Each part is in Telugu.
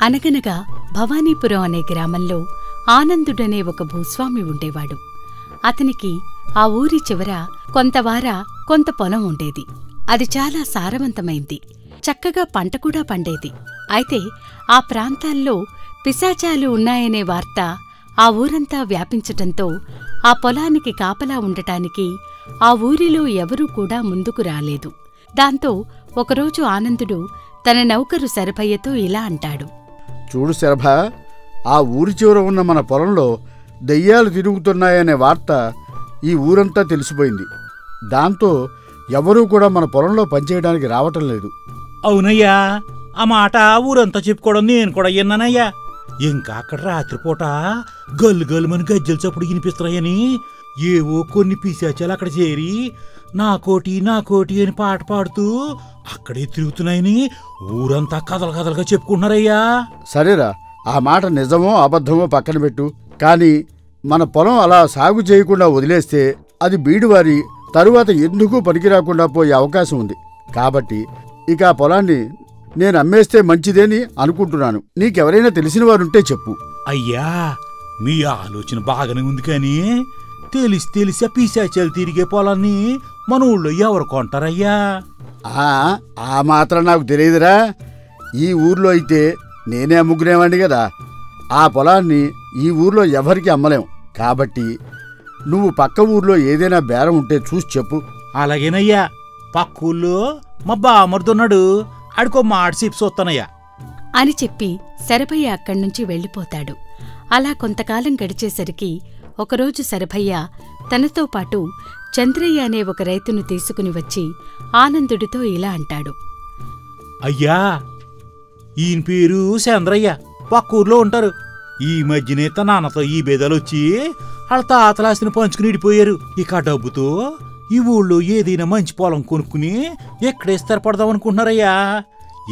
అనగనగా భవానీపురం అనే గ్రామంలో ఆనందుడనే ఒక భూస్వామి ఉండేవాడు. అతనికి ఆ ఊరి చివర కొంత పొలం ఉండేది. అది చాలా సారవంతమైంది. చక్కగా పంట కూడా పండేది. అయితే ఆ ప్రాంతాల్లో పిశాచాలు ఉన్నాయనే వార్త ఆ ఊరంతా వ్యాపించటంతో ఆ పొలానికి కాపలా ఉండటానికి ఆ ఊరిలో ఎవరూ కూడా ముందుకు రాలేదు. దాంతో ఒకరోజు ఆనందుడు తన నౌకరు శరభయ్యతో ఇలా అంటాడు. చూడు శరభ, ఆ ఊరి చివర ఉన్న మన పొలంలో దెయ్యాలు తిరుగుతున్నాయనే వార్త ఈ ఊరంతా తెలిసిపోయింది. దాంతో ఎవరూ కూడా మన పొలంలో పనిచేయడానికి రావటం లేదు. అవునయ్యా, ఆ మాట ఊరంతా చెప్పుకోవడం నేను కూడా విన్నానయ్యా. ఇంకా అక్కడ రాత్రిపూట గల్లు గల్లుమని గజ్జల చప్పుడు వినిపిస్తున్నాయని ఏవో కొన్ని పిశాచాలు అక్కడ చేరి నాకోటి నాకోటి అని పాట పాడుతూ అక్కడే తిరుగుతున్నాయని ఊరంతా కథలుగా చెప్పుకుంటున్నారయ్యా. సరేరా, ఆ మాట నిజమో అబద్ధమో పక్కన పెట్టు. కానీ మన పొలం అలా సాగు చేయకుండా వదిలేస్తే అది బీడువారి తరువాత ఎందుకు పనికిరాకుండా పోయే అవకాశం ఉంది. కాబట్టి ఇక ఆ పొలాన్ని నేను అమ్మేస్తే మంచిదేని అనుకుంటున్నాను. నీకెవరైనా తెలిసిన వారుంటే చెప్పు. అయ్యా, మీ ఆలోచన బాగానే ఉంది, కానీ తెలిసి ఆ పిశాచాలు తిరిగే పొలాన్ని మన ఊళ్ళో ఎవరు కొంటారయ్యా? ఆ మాత్రం నాకు తెలియదురా. ఈ ఊర్లో అయితే నేనే అమ్ముకునేవాడిని కదా. ఆ పొలాన్ని ఈ ఊర్లో ఎవరికి అమ్మలేం. కాబట్టి నువ్వు పక్క ఊర్లో ఏదైనా బేరం ఉంటే చూసి చెప్పు. అలాగేనయ్యా, పక్క ఊళ్ళో మా బామర్దున్నాడు, ఆడికో మాట చెప్పి చూస్తానయ్యా అని చెప్పి శరభయ్య అక్కడ్నుంచి వెళ్ళిపోతాడు. అలా కొంతకాలం గడిచేసరికి ఒకరోజు శరభయ్య తనతో పాటు చంద్రయ్య అనే ఒక రైతును తీసుకుని వచ్చి ఆనందుడితో ఇలా అంటాడు. అయ్యా, ఈయన పేరు చంద్రయ్య, పక్కూర్లో ఉంటారు. ఈ మధ్యనే తన నాన్నతో ఈ బేదాలొచ్చి వాళ్ళ తాతలాస్తిని పంచుకుని ఇడిపోయారు. ఇక ఆ డబ్బుతో ఈ ఊళ్ళో ఏదైనా మంచి పొలం కొనుక్కుని ఎక్కడే స్థిరపడదామనుకుంటున్నారయ్యా.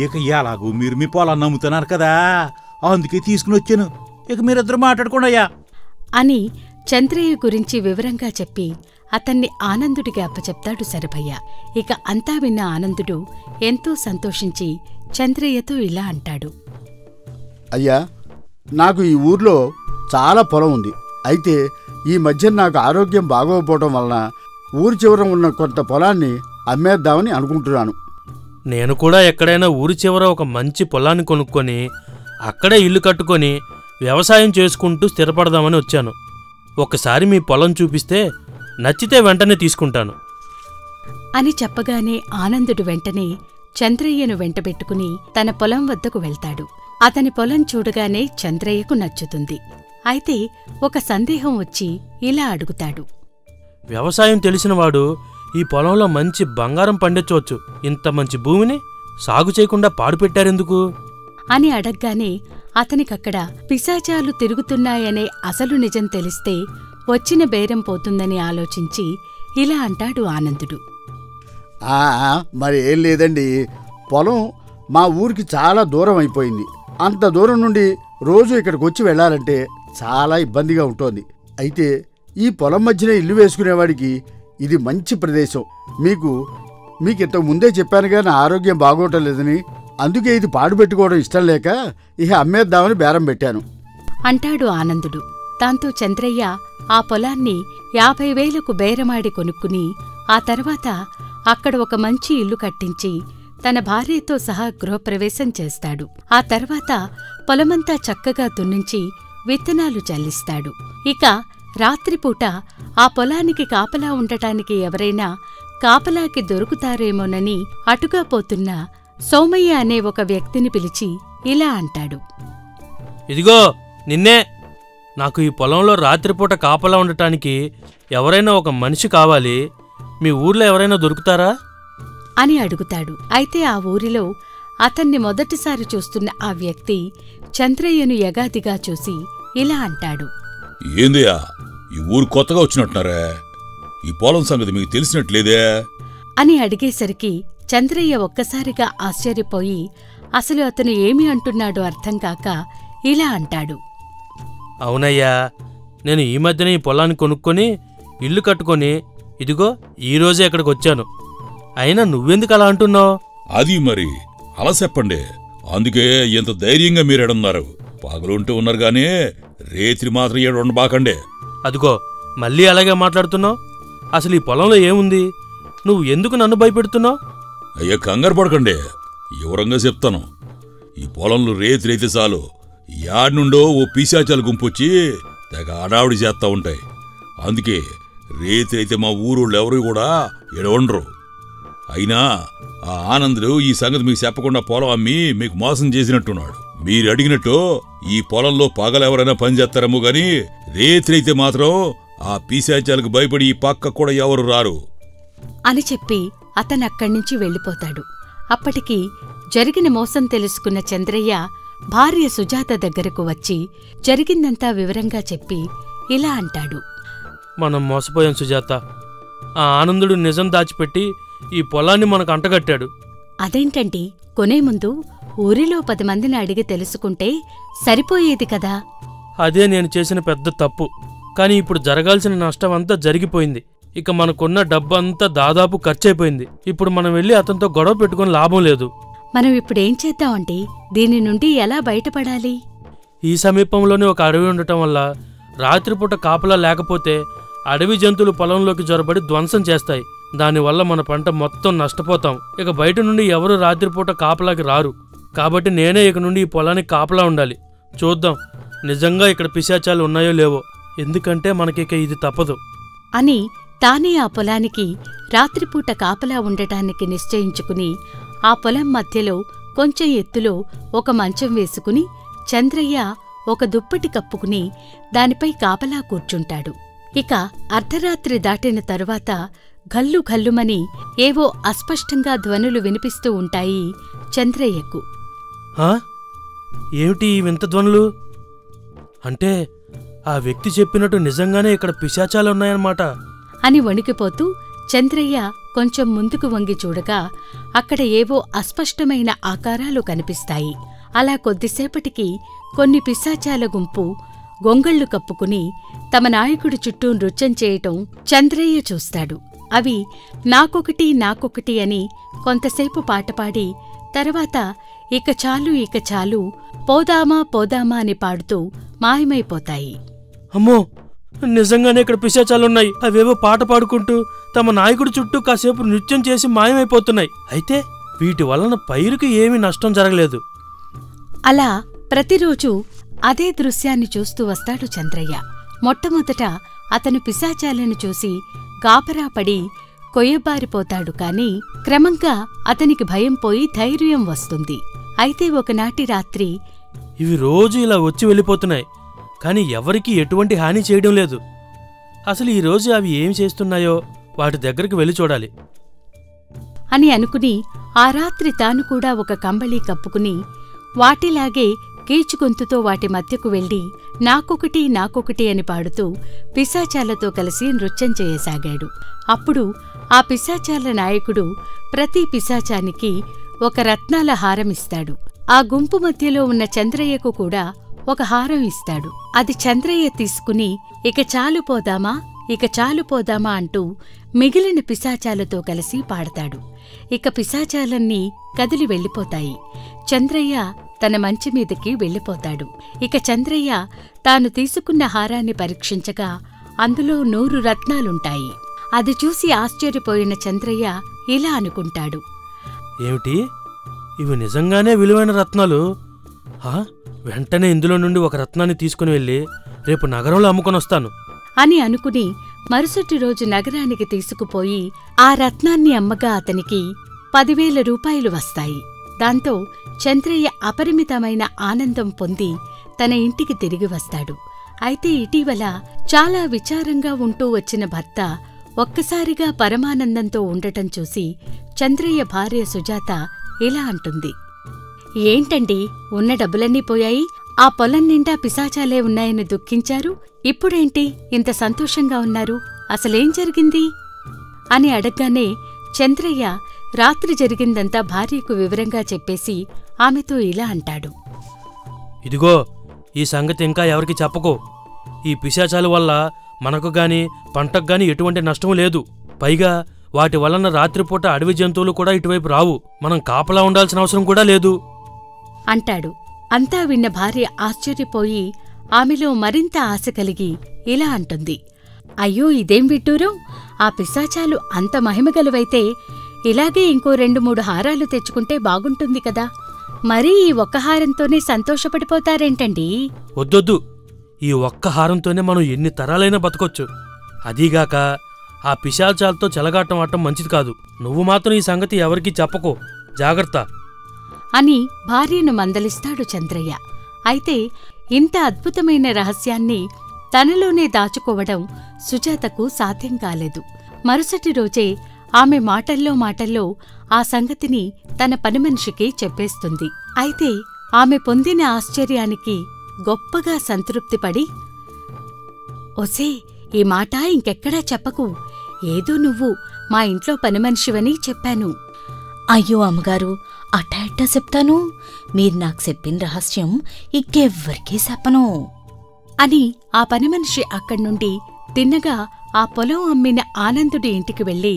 ఇక ఎలాగో మీరు మీ పొలాన్ని నమ్ముతున్నారు కదా, అందుకే తీసుకుని వచ్చాను. ఇక మీరిద్దరు మాట్లాడుకోండి అయ్యా అని చంద్రయ్య గురించి వివరంగా చెప్పి అతన్ని ఆనందుడికి అప్పచెప్తాడు శరభయ్య. ఇక అంతా విన్న ఆనందుడు ఎంతో సంతోషించి చంద్రయ్యతో ఇలా అంటాడు. అయ్యా, నాకు ఈ ఊర్లో చాలా పొలం ఉంది. అయితే ఈ మధ్య నాకు ఆరోగ్యం బాగోకపోవటం వలన ఊరి చివర ఉన్న కొంత పొలాన్ని అమ్మేద్దామని అనుకుంటున్నాను. నేను కూడా ఎక్కడైనా ఊరి చివర ఒక మంచి పొలాన్ని కొనుక్కొని అక్కడే ఇల్లు కట్టుకొని వ్యవసాయం చేసుకుంటూ స్థిరపడదామని వచ్చాను. ఒకసారి మీ పొలం చూపిస్తే నచ్చితే వెంటనే తీసుకుంటాను అని చెప్పగానే ఆనందుడు వెంటనే చంద్రయ్యను వెంటబెట్టుకుని తన పొలం వద్దకు వెళ్తాడు. అతని పొలం చూడగానే చంద్రయ్యకు నచ్చుతుంది. అయితే ఒక సందేహం వచ్చి ఇలా అడుగుతాడు. వ్యవసాయం తెలిసినవాడు ఈ పొలంలో మంచి బంగారం పండించవచ్చు. ఇంత మంచి భూమిని సాగు చేయకుండా పాడుపెట్టారెందుకు అని అడగ్గానే అతనికక్కడ పిశాచాలు తిరుగుతున్నాయనే అసలు నిజం తెలిస్తే వచ్చిన బేరం పోతుందని ఆలోచించి ఇలా అంటాడు ఆనందుడు. మరి ఏం లేదండి, పొలం మా ఊరికి చాలా దూరం అయిపోయింది. అంత దూరం నుండి రోజు ఇక్కడికి వచ్చి వెళ్ళాలంటే చాలా ఇబ్బందిగా ఉంటుంది. అయితే ఈ పొలం మధ్యనే ఇల్లు వేసుకునేవాడికి ఇది మంచి ప్రదేశం. మీకు ఇంతకు ముందే చెప్పానుగా నా ఆరోగ్యం బాగోటం లేదని. అందుకే ఇది పాడుపెట్టుకోవడం ఇష్టం లేక ఇక అమ్మేద్దామని బేరం పెట్టాను అంటాడు ఆనందుడు. దాంతో చంద్రయ్య ఆ పొలాన్ని 50,000కు బేరమాడి కొనుక్కుని ఆ తర్వాత అక్కడ ఒక మంచి ఇల్లు కట్టించి తన భార్యతో సహా గృహప్రవేశం చేస్తాడు. ఆ తర్వాత పొలమంతా చక్కగా దున్నించి విత్తనాలు చల్లిస్తాడు. ఇక రాత్రిపూట ఆ పొలానికి కాపలా ఉండటానికి ఎవరైనా కాపలాకి దొరుకుతారేమోనని అటుగా పోతున్న సోమయ్య అనే ఒక వ్యక్తిని పిలిచి ఇలా అంటాడు. ఇదిగో నిన్నే, నాకు ఈ పొలంలో రాత్రిపూట కాపలా ఉండటానికి ఎవరైనా ఒక మనిషి కావాలి. మీ ఊర్లో ఎవరైనా దొరుకుతారా అని అడుగుతాడు. అయితే ఆ ఊరిలో అతన్ని మొదటిసారి చూస్తున్న ఆ వ్యక్తి చంద్రయ్యను యగాదిగా చూసి ఇలా అంటాడు. ఏందయ్యా, ఈ ఊరు కొత్తగా వచ్చినట్టున్నారే, ఈ పొలం సంగతి మీకు తెలిసినట్లేదే అని అడిగేసరికి చంద్రయ్య ఒక్కసారిగా ఆశ్చర్యపోయి అసలు అతను ఏమి అంటున్నాడో అర్థం కాక ఇలా అంటాడు. అవునయ్యా, నేను ఈ మధ్యనే ఈ పొలాన్ని కొనుక్కొని ఇల్లు కట్టుకొని ఇదిగో ఈరోజే ఇక్కడికి వచ్చాను. అయినా నువ్వెందుకు అలా అంటున్నావు? అది మరి అలా చెప్పండి. అందుకే ఇంత ధైర్యంగా మీరు ఎడున్నారు. పగలుంటూ ఉన్నారు గానీ రేత్రి మాత్రం ఏడు ఉండబాకండే. అదిగో మళ్ళీ అలాగే మాట్లాడుతున్నావు. అసలు ఈ పొలంలో ఏముంది? నువ్వు ఎందుకు నన్ను భయపెడుతున్నావు? అయ్యా కంగారు పడకండి, వివరంగా చెప్తాను. ఈ పొలంలో రేత్రి అయితే చాలు యాడ్ నుండో ఓ పిశాచాల గుంపొచ్చి తెగ అడావిడి చేస్తా ఉంటాయి. అందుకే రేత్రి అయితే మా ఊరోళ్ళు ఎవరు కూడా ఎడవండరు. అయినా ఆ ఆనందుడు ఈ సంగతి మీకు చెప్పకుండా పొలం అమ్మి మీకు మోసం చేసినట్టున్నాడు. మీరు అడిగినట్టు ఈ పొలంలో పగలెవరైనా పనిచేస్తారేమో గాని రేత్రి అయితే మాత్రం ఆ పిశాచాలకు భయపడి ఈ పక్క కూడా ఎవరు రారు అని చెప్పి అతనక్కడ్నుంచి వెళ్ళిపోతాడు. అప్పటికి జరిగిన మోసం తెలుసుకున్న చంద్రయ్య భార్య సుజాత దగ్గరకు వచ్చి జరిగిందంతా వివరంగా చెప్పి ఇలా అంటాడు. మనం మోసపోయాం సుజాత. ఆ ఆనందుడు నిజం దాచిపెట్టి ఈ పొలాన్ని మనకు అంటగట్టాడు. అదేంటండి, కొనే ముందు ఊరిలో 10 మందిని అడిగి తెలుసుకుంటే సరిపోయేది కదా. అదే నేను చేసిన పెద్ద తప్పు. కానీ ఇప్పుడు జరగాల్సిన నష్టం అంతా జరిగిపోయింది. ఇక మనకున్న డబ్బంతా దాదాపు ఖర్చయిపోయింది. ఇప్పుడు మనం వెళ్ళి అతనితో గొడవ పెట్టుకుని లాభం లేదు. మనం ఇప్పుడేం చేద్దామండి? దీని నుండి ఎలా బయటపడాలి? ఈ సమీపంలోనే ఒక అడవి ఉండటం వల్ల రాత్రిపూట కాపలా లేకపోతే అడవి జంతువులు పొలంలోకి జొరబడి ధ్వంసం చేస్తాయి. దానివల్ల మన పంట మొత్తం నష్టపోతాం. ఇక బయట నుండి ఎవరు రాత్రిపూట కాపలాకి రారు. కాబట్టి నేనే ఇక నుండి ఈ పొలానికి కాపలా ఉండాలి. చూద్దాం నిజంగా ఇక్కడ పిశాచాలు ఉన్నాయో లేవో. ఎందుకంటే మనకిక ఇది తప్పదు అని తానే ఆ పొలానికి రాత్రిపూట కాపలా ఉండటానికి నిశ్చయించుకుని ఆ పొలం మధ్యలో కొంచెం ఎత్తులో ఒక మంచం వేసుకుని చంద్రయ్య ఒక దుప్పటి కప్పుకుని దానిపై కాపలా కూర్చుంటాడు. ఇక అర్ధరాత్రి దాటిన తరువాత ఘల్లు ఘల్లుమని ఏవో అస్పష్టంగా ధ్వనులు వినిపిస్తూ ఉంటాయి చంద్రయ్యకు. ఏమిటి ఈ వింత ధ్వనులు? అంటే ఆ వ్యక్తి చెప్పినట్టు నిజంగానే ఇక్కడ పిశాచాలున్నాయన్నమాట అని వణికిపోతూ చంద్రయ్య కొంచెం ముందుకు వంగి చూడగా అక్కడ ఏవో అస్పష్టమైన ఆకారాలు కనిపిస్తాయి. అలా కొద్దిసేపటికి కొన్ని పిశాచాల గుంపు గొంగళ్ళు కప్పుకుని తమ నాయకుడి చుట్టూ నృత్యం చేయటం చంద్రయ్య చూస్తాడు. అవి నాకొకటి నాకొకటి అని కొంతసేపు పాటపాడి తర్వాత ఇక చాలు ఇక చాలు పోదామా పోదామా అని పాడుతూ మాయమైపోతాయి. అమ్మో, నిజంగానే ఇక్కడ పిశాచాలున్నాయి. అవేవో పాట పాడుకుంటూ తమ నాయకుడి చుట్టూ కాసేపు నృత్యం చేసి మాయమైపోతున్నాయి. అయితే వీటి వలన పైరుకి ఏమీ నష్టం జరగలేదు. అలా ప్రతిరోజూ అదే దృశ్యాన్ని చూస్తూ వస్తాడు చంద్రయ్య. మొట్టమొదట అతను పిశాచాలను చూసి గాబరాపడి కొయ్యబారిపోతాడు. కాని క్రమంగా అతనికి భయం పోయి ధైర్యం వస్తుంది. అయితే ఒకనాటి రాత్రి ఇవి రోజు ఇలా వచ్చి వెళ్ళిపోతున్నాయి, కాని ఎవరికీ ఎటువంటి హాని చేయడం లేదు. అసలు ఈరోజు అవి ఏం చేస్తున్నాయో వాటి దగ్గరికి వెళ్ళి చూడాలి అని అనుకుని ఆ రాత్రి తాను కూడా ఒక కంబళీ కప్పుకుని వాటిలాగే కీచుగొంతుతో వాటి మధ్యకు వెళ్లి నాకొకటి నాకొకటి అని పాడుతూ పిశాచాలతో కలిసి నృత్యం చేయసాగాడు. అప్పుడు ఆ పిశాచాల నాయకుడు ప్రతి పిశాచానికి ఒక రత్నాల హారమిస్తాడు. ఆ గుంపు మధ్యలో ఉన్న చంద్రయ్యకు కూడా ఒక హారం ఇస్తాడు. అది చంద్రయ్య తీసుకుని ఇక చాలు పోదామా ఇక చాలు పోదామా అంటూ మిగిలిన పిశాచాలతో కలిసి పాడతాడు. ఇక పిశాచాలన్నీ కదిలి వెళ్ళిపోతాయి. చంద్రయ్య తన మంచి మీదకి వెళ్ళిపోతాడు. ఇక చంద్రయ్య తాను తీసుకున్న హారాన్ని పరీక్షించగా అందులో 100 రత్నాలుంటాయి. అది చూసి ఆశ్చర్యపోయిన చంద్రయ్య ఇలా అనుకుంటాడు. ఏమిటి, ఇవి నిజంగానే విలువైన రత్నాలు? వెంటనే ఇందులో నుండి ఒక రత్నాన్ని తీసుకుని వెళ్ళి రేపు నగరంలో అమ్ముకొనొస్తాను అని అనుకుని మరుసటి రోజు నగరానికి తీసుకుపోయి ఆ రత్నాన్ని అమ్మగా అతనికి 10,000 రూపాయలు వస్తాయి. దాంతో చంద్రయ్య అపరిమితమైన ఆనందం పొంది తన ఇంటికి తిరిగి వస్తాడు. అయితే ఇటీవల చాలా విచారంగా ఉంటూ వచ్చిన భర్త ఒక్కసారిగా పరమానందంతో ఉండటం చూసి చంద్రయ్య భార్య సుజాత ఇలా అంటుంది. ఏంటండి, ఉన్న డబ్బులన్నీ పోయాయి, ఆ పొలం నిండా పిశాచాలే ఉన్నాయని దుఃఖించారు, ఇప్పుడేంటి ఇంత సంతోషంగా ఉన్నారు? అసలేం జరిగింది అని అడగ్గానే చంద్రయ్య రాత్రి జరిగిందంతా భార్యకు వివరంగా చెప్పేసి ఆమెతో ఇలా అంటాడు. ఇదిగో, ఈ సంగతి ఇంకా ఎవరికి చెప్పకో. ఈ పిశాచాల వల్ల మనకు గాని పంటకు గాని ఎటువంటి నష్టం లేదు. పైగా వాటి వలన రాత్రిపూట అడవి జంతువులు కూడా ఇటువైపు రావు. మనం కాపలా ఉండాల్సిన అవసరం కూడా లేదు అంటాడు. అంతా విన్న భార్య ఆశ్చర్యపోయి ఆమెలో మరింత ఆశ కలిగి ఇలా అంటుంది. అయ్యో, ఇదేం విడ్డూరం! ఆ పిశాచాలు అంత మహిమగలవైతే ఇలాగే ఇంకో 2-3 హారాలు తెచ్చుకుంటే బాగుంటుంది కదా. మరీ ఈ ఒక్క హారంతోనే సంతోషపడిపోతారేంటండీ? వద్దొద్దు, ఈ ఒక్క హారంతోనే మనం ఎన్ని తరాలైనా బతకొచ్చు. అదీగాక ఆ పిశాచాలతో చెలగాటం ఆడటం మంచిది కాదు. నువ్వు మాత్రం ఈ సంగతి ఎవరికీ చెప్పకో, జాగ్రత్త అని భార్యను మందలిస్తాడు చంద్రయ్య. అయితే ఇంత అద్భుతమైన రహస్యాన్ని తనలోనే దాచుకోవడం సుజాతకు సాధ్యం కాలేదు. మరుసటి రోజే ఆమె మాటల్లో ఆ సంగతిని తన పనిమనిషికి చెప్పేస్తుంది. అయితే ఆమె పొందిన ఆశ్చర్యానికి గొప్పగా సంతృప్తిపడి, ఒసే, ఈ మాట ఇంకెక్కడా చెప్పకు. ఏదో నువ్వు మా ఇంట్లో పనిమనిషివని చెప్పాను. అయ్యో అమ్మగారు, అట్టా చెప్తాను. మీరు నాకు చెప్పిన రహస్యం ఇంకెవ్వరికీ చెప్పను అని ఆ పనిమనిషి అక్కడ్నుండి తిన్నగా ఆ పొలం అమ్మిన ఆనందుడి ఇంటికి వెళ్ళి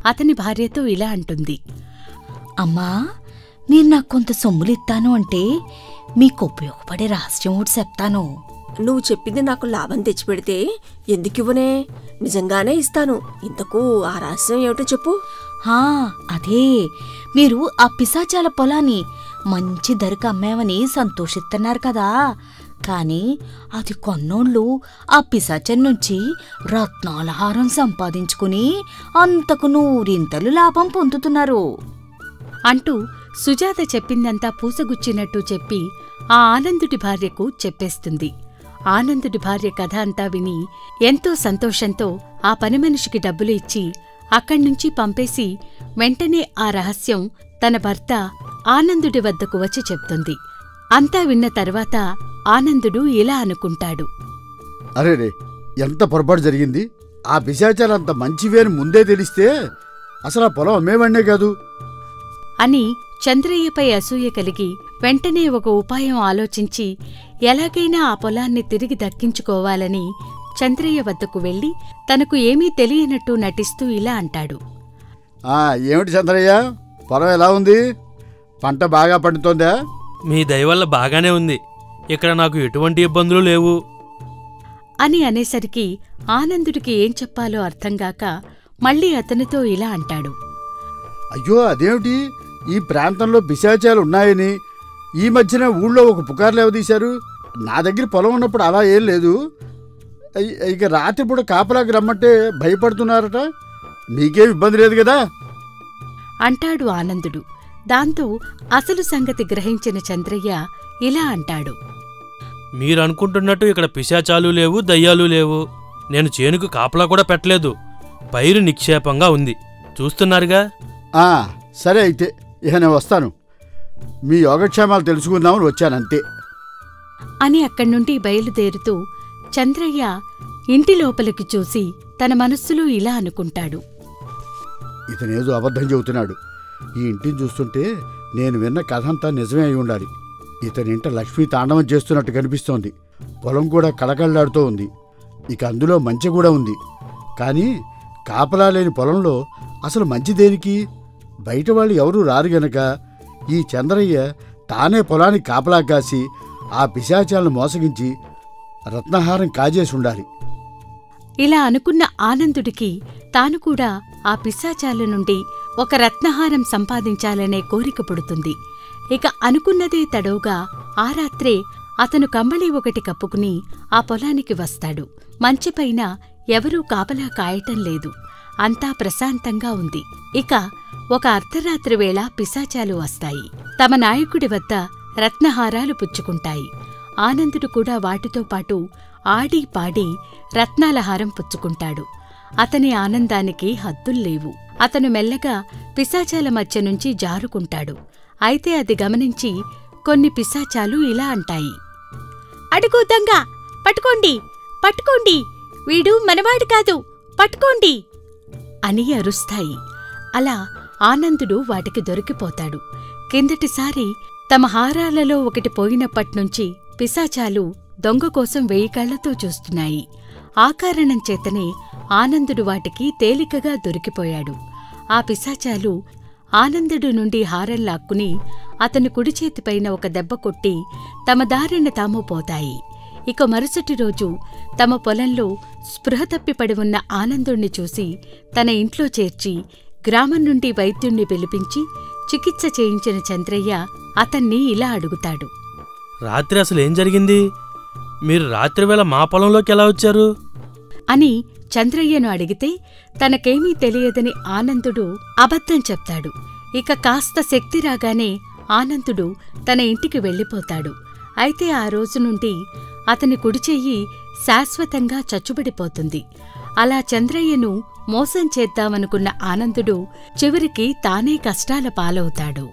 అతని భార్యతో ఇలా అంటుంది. అమ్మా, మీరు నాకు కొంత సొమ్ములిస్తాను అంటే మీకు ఉపయోగపడే రహస్యం ఒకటి చెప్తాను. నువ్వు చెప్పింది నాకు లాభం తెచ్చిపెడితే ఎందుకివ్వనే? నిజంగానే ఇస్తాను. ఇంతకు ఆ రహస్యం ఏమిటో చెప్పు. అదే, మీరు ఆ పిశాచాల పొలాన్ని మంచి ధరకు అమ్మామని సంతోషిస్తున్నారు కదా. కాని అది కొన్నోళ్ళు ఆ పిశాచం నుంచి రత్నాల హారం సంపాదించుకుని అంతకు 100 లాభం పొందుతున్నారు అంటూ సుజాత చెప్పిందంతా పూసగుచ్చినట్టు చెప్పి ఆ ఆనందుడి భార్యకు చెప్పేస్తుంది. ఆనందుడి భార్య కథ అంతా విని ఎంతో సంతోషంతో ఆ పనిమనిషికి డబ్బులు ఇచ్చి అక్కడ్నుంచి పంపేసి వెంటనే ఆ రహస్యం తన భర్త ఆనందుడి వద్దకు వచ్చి చెప్తుంది. అంతా విన్న తర్వాత ఆనందుడు ఇలా అనుకుంటాడు. అరేరే, ఎంత పొరపాటు జరిగింది! ఆ పిశాచాలంత మంచివేని ముందే తెలిస్తే అసలు ఆ పొలం అమ్మేవాణ్ణే కాదు అని చంద్రయ్యపై అసూయ కలిగి వెంటనే ఒక ఉపాయం ఆలోచించి ఎలాగైనా ఆ పొలాన్ని తిరిగి దక్కించుకోవాలని చంద్రయ్య వద్దకు వెళ్లి తనకు ఏమీ తెలియనట్టు నటిస్తూ ఇలా అంటాడు. ఏమిటి చంద్రయ్య, పొలం ఎలా ఉంది? పంట బాగా పండుతోందా? మీ దయవల్ల బాగానే ఉంది. ఇక్కడ నాకు ఎటువంటి ఇబ్బందులు లేవు అని అనేసరికి ఆనందుడికి ఏం చెప్పాలో అర్థంగాక మళ్లీ అతనితో ఇలా అంటాడు. అయ్యో, అదేమిటి? ఈ ప్రాంతంలో పిశాచాలు ఉన్నాయని ఈ మధ్యన ఊళ్ళో ఒక పుకార్లు ఎవదీశారు. నా దగ్గర పొలం ఉన్నప్పుడు అలా ఏం లేదు. ఇక రాత్రిపూట కాపలాకి రమ్మంటే భయపడుతున్నారట. నీకేం ఇబ్బంది లేదు కదా అంటాడు ఆనందుడు. దాంతో అసలు సంగతి గ్రహించిన చంద్రయ్య ఇలా అంటాడు. మీరనుకుంటున్నట్టు ఇక్కడ పిశాచాలు లేవు, దయ్యాలు లేవు. నేను చేనుకు కాపలా కూడా పెట్టలేదు. పైరు నిక్షేపంగా ఉంది, చూస్తున్నారుగా. సరే, అయితే ఇక నేను వస్తాను. మీ యోగక్షేమాలు తెలుసుకుందామని వచ్చానంతే అని అక్కడ్నుండి బయలుదేరుతూ చంద్రయ్య ఇంటి లోపలికి చూసి తన మనస్సులో ఇలా అనుకుంటాడు. ఇతనేదో అబద్ధం చెబుతున్నాడు. ఈ ఇంటిని చూస్తుంటే నేను విన్న కథంతా నిజమే అయి ఉండాలి. ఇతనింట లక్ష్మీ తాండవం చేస్తున్నట్టు కనిపిస్తోంది. పొలం కూడా కళకళలాడుతూ ఉంది. ఇక అందులో మంచి కూడా ఉంది. కానీ కాపలా లేని పొలంలో అసలు మంచి దేనికి? బయట వాళ్ళు ఎవరూ రారు గనక ఈ చంద్రయ్య తానే పొలానికి కాపలా కాసి ఆ పిశాచాలను మోసగించి రత్నహారం కాజేసి ఉండాలి. ఇలా అనుకున్న ఆనందుడికి తాను కూడా ఆ పిశాచాల నుండి ఒక రత్నహారం సంపాదించాలనే కోరిక పుడుతుంది. ఇక అనుకున్నదే తడవుగా ఆ రాత్రే అతను కంబళి ఒకటి కప్పుకుని ఆ పొలానికి వస్తాడు. మంచిపైన ఎవరూ కాపలా కాయటం లేదు. అంతా ప్రశాంతంగా ఉంది. ఇక ఒక అర్ధరాత్రి వేళ పిశాచాలు వస్తాయి. తమ నాయకుడి వద్ద రత్నహారాలు పుచ్చుకుంటాయి. ఆనందుడు కూడా వాటితో పాటు ఆడి పాడి రత్నాల హారం పుచ్చుకుంటాడు. అతని ఆనందానికి హద్దుల్లేవు. అతను మెల్లగా పిశాచాల మధ్య నుంచి జారుకుంటాడు. అయితే అది గమనించి కొన్ని పిశాచాలు ఇలా అంటాయి. అడుగు దొంగ, పట్టుకోండి, పట్టుకోండి, వీడు మనవాడు కాదు, పట్టుకోండి అని అరుస్తాయి. అలా ఆనందుడు వాటికి దొరికిపోతాడు. కిందటిసారి తమ హారాలలో ఒకటి పోయినప్పట్నుంచి పిశాచాలు దొంగ కోసం 1000 కళ్లతో చూస్తున్నాయి. ఆ కారణం చేతనే ఆనందుడు వాటికి తేలికగా దొరికిపోయాడు. ఆ పిశాచాలు ఆనందుడు నుండి హారం లాక్కుని అతని కుడి చేతిపైన ఒక దెబ్బ కొట్టి తమ దారిన తాము పోతాయి. ఇక మరుసటి రోజు తమ పొలంలో స్పృహ తప్పిపడి ఉన్న ఆనందుణ్ణి చూసి తన ఇంట్లో చేర్చి గ్రామం నుండి వైద్యుణ్ణి పిలిపించి చికిత్స చేయించిన చంద్రయ్య అతన్ని ఇలా అడుగుతాడు. రాత్రి అసలేం జరిగింది? మీరు రాత్రివేళ మా పొలంలోకి ఎలా వచ్చారు అని చంద్రయ్యను అడిగితే తనకేమీ తెలియదని ఆనందుడు అబద్ధం చెప్తాడు. ఇక కాస్త శక్తి రాగానే ఆనందుడు తన ఇంటికి వెళ్ళిపోతాడు. అయితే ఆ రోజు నుండి అతని కుడిచెయ్యి శాశ్వతంగా చచ్చుబడిపోతుంది. అలా చంద్రయ్యను మోసం చేద్దామనుకున్న ఆనందుడు చివరికి తానే కష్టాల పాలవుతాడు.